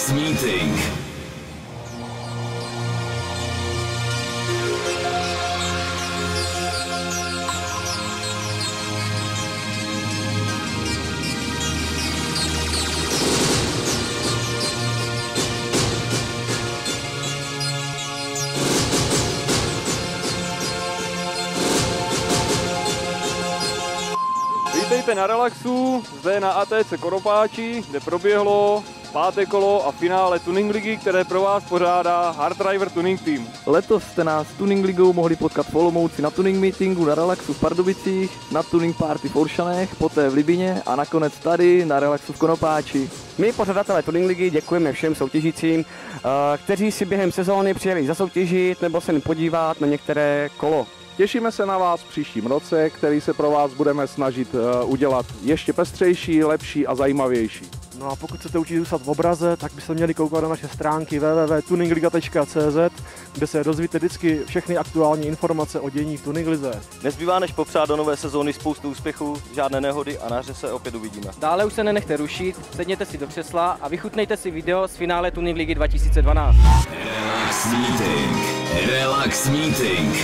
Relax Meeting. Vítejte na Relaxu, zde na ATC Konopáči, kde proběhlo 5. kolo a finále Tuning ligy, které pro vás pořádá Hard Driver Tuning Team. Letos jste nás Tuning ligou mohli potkat v Olomouci na Tuning Meetingu na Relaxu v Pardubicích, na Tuning Party v Oršanech, poté v Libině a nakonec tady na Relaxu v Konopáči. My, pořadatelé Tuning ligy, děkujeme všem soutěžícím, kteří si během sezóny přijeli zasoutěžit nebo se podívat na některé kolo. Těšíme se na vás v příštím roce, který se pro vás budeme snažit udělat ještě pestřejší, lepší a zajímavější. No a pokud chcete určitě zůstat v obraze, tak byste měli koukat na naše stránky www.tuningliga.cz, kde se dozvíte vždycky všechny aktuální informace o dění v Tuning lize. Nezbývá než popřát do nové sezóny spoustu úspěchů, žádné nehody a na hře se opět uvidíme. Dále už se nenechte rušit, sedněte si do křesla a vychutnejte si video z finále Tuning ligy 2012. Relax Meeting. Relax Meeting.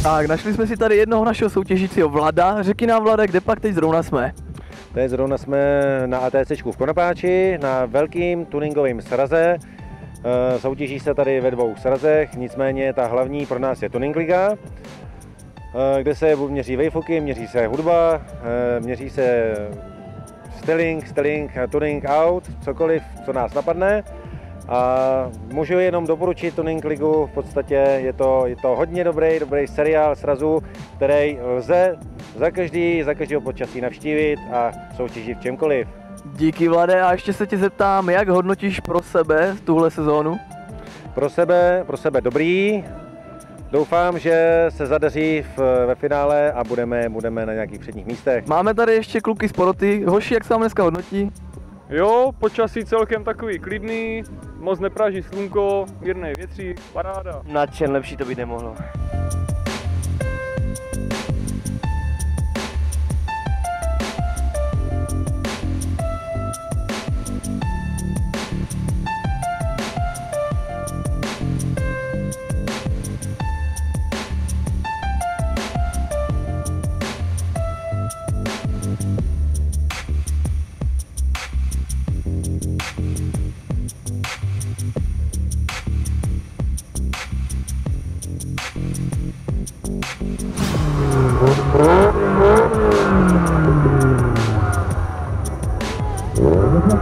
Tak, našli jsme si tady jednoho našeho soutěžícího Vlada. Řekni nám, Vlade, kde pak teď zrovna jsme? Teď zrovna jsme na ATCčku v Konopáči, na velkým tuningovém sraze. Soutěží se tady ve 2 srazech, nicméně ta hlavní pro nás je Tuning liga, kde se měří wavehooky, měří se hudba, měří se styling, tuning out, cokoliv, co nás napadne. A můžu jenom doporučit Tuning ligu, v podstatě je to hodně dobrý seriál srazů, který lze za každého počasí navštívit a soutěžit v čemkoliv. Díky, Vlade, a ještě se tě zeptám, jak hodnotíš pro sebe tuhle sezónu? Pro sebe dobrý. Doufám, že se zadaří ve finále a budeme na nějakých předních místech. Máme tady ještě kluky z poroty. Hoši, jak se vám dneska hodnotí? Jo, počasí celkem takový klidný, moc nepraží slunko, mírnej větřík, paráda. Nadšen, lepší to být nemohlo.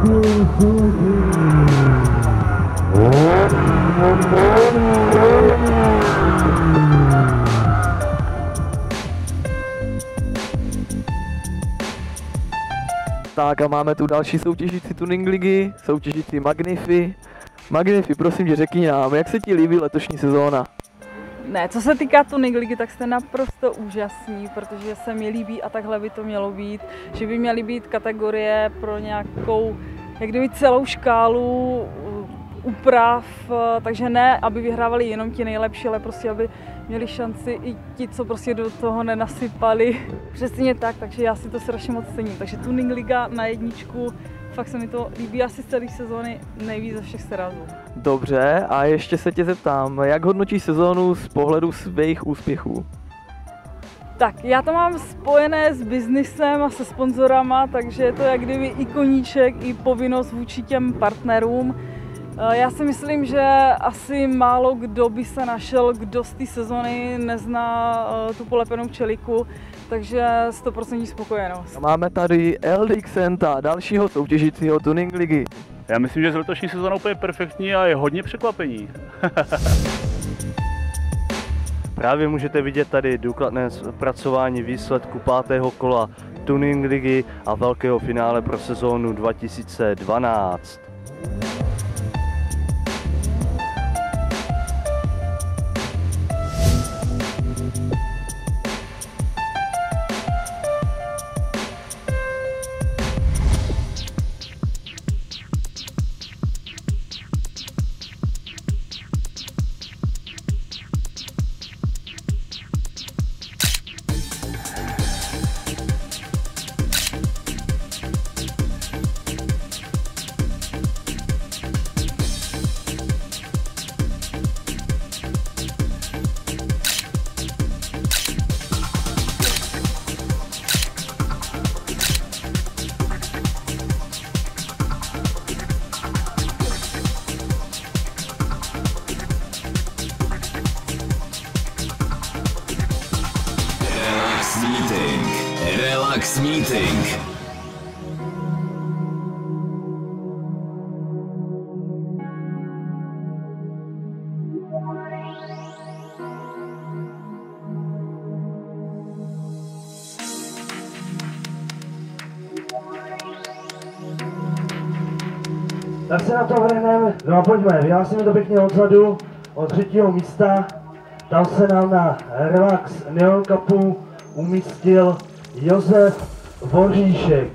Tak a máme tu další soutěžící tuning ligy, soutěžící Magnifi. Magnifi, prosím tě, řekni nám, jak se ti líbí letošní sezóna? Ne, co se týká tuning ligy, tak jste naprosto úžasní, protože se mi líbí a takhle by to mělo být, že by měly být kategorie pro nějakou, jak kdyby celou škálu úprav, takže ne, aby vyhrávali jenom ti nejlepší, ale prostě, aby měli šanci i ti, co prostě do toho nenasypali. Přesně tak, takže já si to strašně moc cením. Takže tuning liga na jedničku, fakt se mi to líbí asi z celé sezóny nejvíc ze všech srazů. Dobře, a ještě se tě zeptám, jak hodnotíš sezónu z pohledu svých úspěchů? Tak, já to mám spojené s biznisem a se sponzorama, takže je to jak kdyby i koníček, i povinnost vůči těm partnerům. Já si myslím, že asi málo kdo by se našel, kdo z té sezony nezná tu polepenou čeliku, takže 100% spokojenost. Máme tady LD Xenta, dalšího soutěžícího tuning ligy. Já myslím, že z letošní sezóna úplně perfektní a je hodně překvapení. Právě můžete vidět tady důkladné zpracování výsledku 5. kola tuning ligy a velkého finále pro sezónu 2012. Relax Meeting. Tak se na to vrhneme, no a pojďme, vyhlásíme to pěkně odzadu, od 3. místa. Tam se nám na Relax Neon Cupu umístil Josef Voříšek.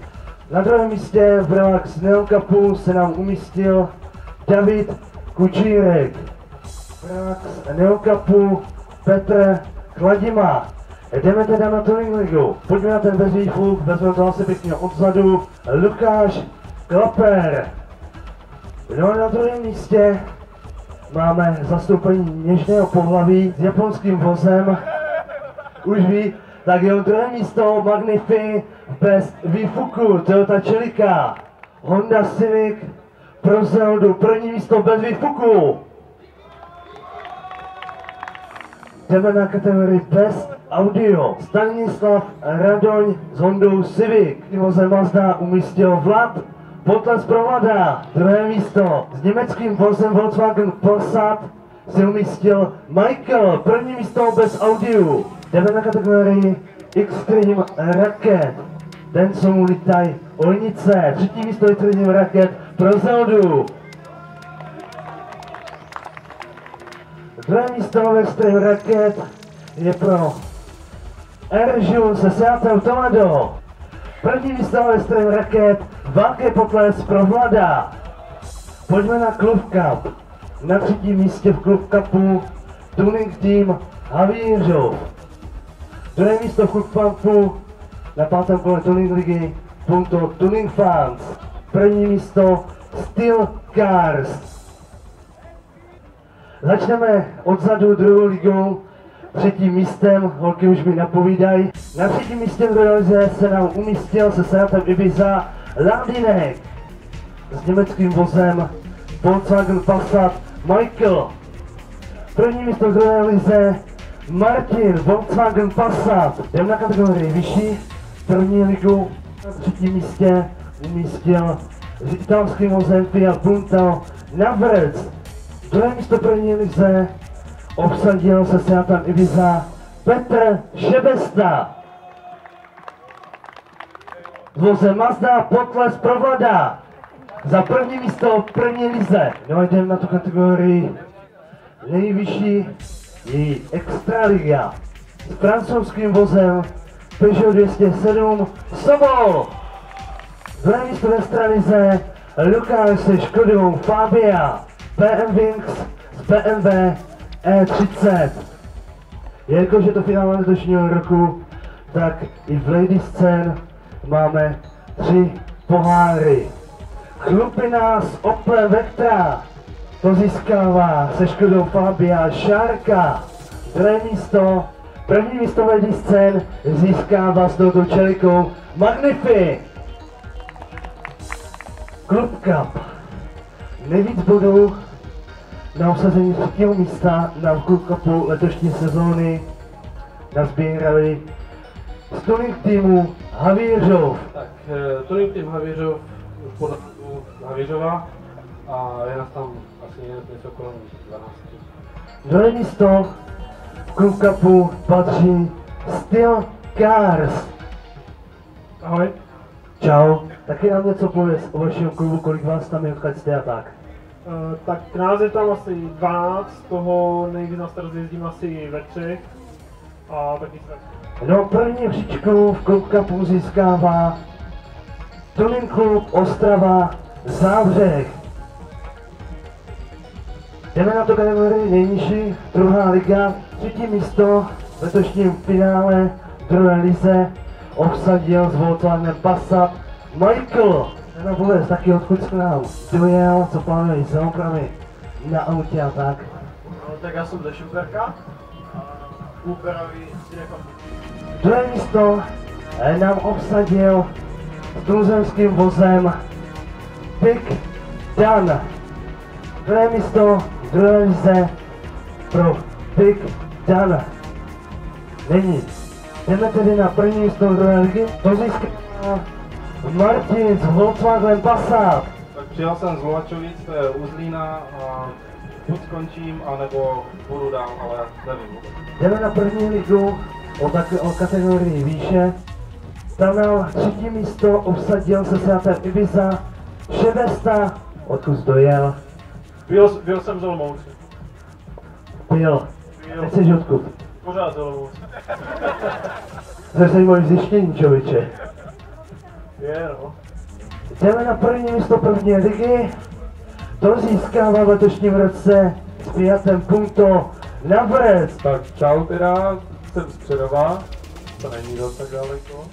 Na 2. místě v Relax Neon Cupu se nám umístil David Kučírek. V Relax Neon Cupu Petr Chladima. Jdeme teda na tuning ligu. Pojďme na ten bezvýfuk, vezmeme to asi pěkně odzadu. Lukáš Klaper. No a na 2. místě máme zastoupení něžného pohlaví s japonským vozem. Už ví, tak jeho 2. místo Magnifi bez výfuku Toyota Celica. Honda Civic pro Zeldu, 1. místo bez výfuku. Jdeme na kategorii Best Audio. Stanislav Radoň s Hondou Civic. Vozem Mazda umístil Vlad Potles pro Vlada. 2. místo s německým vozem Volkswagen Passat si umístil Michael. 1. místo bez audiu. Jdeme na kategorii Extreme Racket. Ten, co mu lítají ojnice. 3. místo Extreme Racket pro Zeldu. 2. místo Extreme Racket je pro Eržu se Seatem Tomado. 1. místo Extreme Racket, velký potles pro Vlada. Pojďme na Club Cup. Na 3. místě v Club Cupu Tuning Team Havířov. 2. místo v Club Cupu na 5. kole Tuning ligy Punto Tuning Fans. 1. místo Steel Cars. Začneme odzadu 2. ligou. 3. místem, holky už mi napovídají. Na 3. místě v lize se nám umístil se Seatem Ibiza Landinek s německým vozem Volkswagen Passat Michael. 1. místo v 2. lize Martin Volkswagen Passat. Jdeme na kategorii vyšší. 1. ligu na 3. místě umístil s italským vozem Fiat Punto. Navrc, druhé místo první lize, obsadil se Seatem Ibiza Petr Šebesta. S vozem Mazda Potles Provlada za první místo první lize. No jdeme na tu kategorii nejvyšší její Extraliga. S francouzským vozem Peugeot 207 Sobol. Druhé místo ve extralize Lukáš se Škodou Fabia PM Wings z BMW E30. Jelikož je to finále letošního roku, tak i v Ladies Scene máme 3 poháry. Chlupina z Opel Vectra to získává se Škodou Fabia Šárka. Druhé místo, první místo v Ladies Scene získává s touto čelikou Magnifi. Club Cup. Nejvíc bodů na obsazení 3. místa na Club Cupu letošní sezóny nazbírali z tuning týmu Havířov. Tak, tuning tým Havířov podle Havířova a je nás tam asi něco kolem 12. Druhé místo v Club Cupu patří Steel Cars. Ahoj. Čau. Taky nám něco pověz o vašem klubu, kolik vás tam je, odkud jste a tak. Tak nás je tam asi 12, z toho nejvíc na start jezdím asi ve 3 a taky se. No, první příčku v Club Cupu získává Tuning Klub Ostrava Závřeh. Jdeme na to kategorii nejnižší, druhá liga, 3. místo v letošním finále druhé lize obsadil s Volkswagenem Passat Michael. Na pověz taky odkud jste nám dojel, co plánuješ za opravy na autě a tak. No, tak já jsem ze Šumperka a úpravy si nechám. Druhé místo nám obsadil s tuzemským vozem Big Dan. Druhé místo v druhé lize pro Big Dan. Není. Jdeme tedy na první místo druhé ligy. To získává Martin s Volkswagenem Passat. Tak přijel jsem z Lovačovic, to je u Zlína a buď skončím, anebo budu dál, ale nevím. Jdeme na první ligu o kategorii výše. Tam nám 3. místo obsadil se Seatem Ibiza Šebesta. Odkud dojel? Byl jsem z Olomouce. Byl. Nechceš odkud? Pořád z Olomouce. To je zajímavé zjištění, člověče. Je, no. Jdeme na první místo první ligy. To získává v letošním roce s Fiatem Punto Navrec. Tak čau teda, jsem z Přerova, to není zase tak daleko.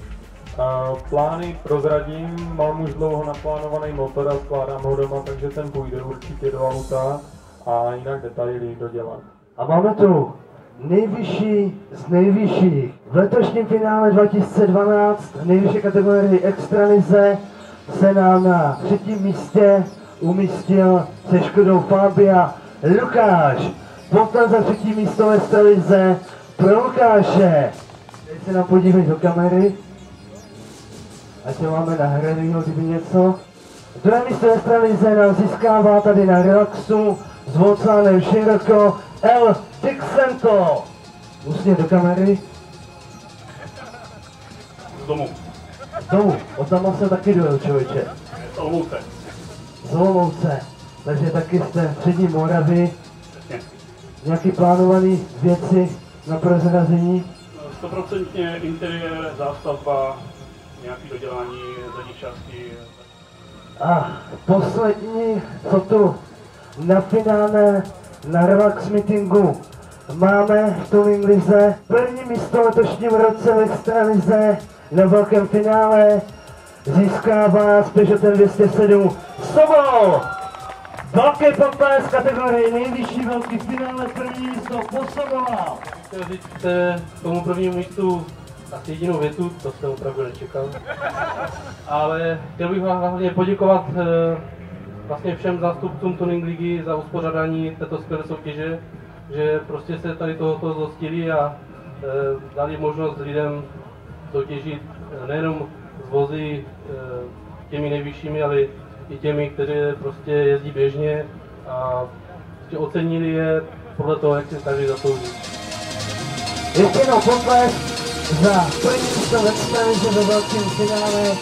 Plány prozradím, mám už dlouho naplánovaný motor a skládám ho doma, takže ten půjde určitě do auta a jinak detaily dodělat. A máme tu nejvyšší z nejvyšších. V letošním finále 2012 nejvyšší kategorii Extralize se nám na 3. místě umístil se Škodou Fabia Lukáš. Poté za 3. místo v Extralize pro Lukáše. Teď se nám podívej do kamery. Ať to máme nahranýho, kdyby něco. Druhé místo v Extralize nám získává tady na relaxu s Volkswagenem Scirocco El Tixento. Usměr do kamery. Z domu. Z domu, od tam se taky dojel, člověče. Z Olomouce. Z Olomouce. Takže taky jste přední Moravy. Přesně. Nějaký plánovaný věci na prozrazení? 100% interiér, zástavba, nějaký dodělání zadních částí. A poslední, co tu na finále na Relax Meetingu máme v Tuning Lize. První místo letošním roce v Extralize na velkém finále získává s Peugeotem 207 Sobol. Velký potlesk kategorii nejvyšší velký finále, první místo po Sobola. Chtěl říct tomu prvnímu místu asi jedinou větu, to jsem opravdu nečekal. Ale chtěl bych vám hlavně poděkovat vlastně všem zástupcům Tuning ligy za uspořádání této skvělé soutěže, že prostě se tady tohoto zhostili a dali možnost lidem soutěžit nejenom s vozy těmi nejvyššími, ale i těmi, kteří prostě jezdí běžně a prostě ocenili je podle toho, jak si každý zaslouží. Ještě jednou potlesk za první místo ve extralize ve velkém finále.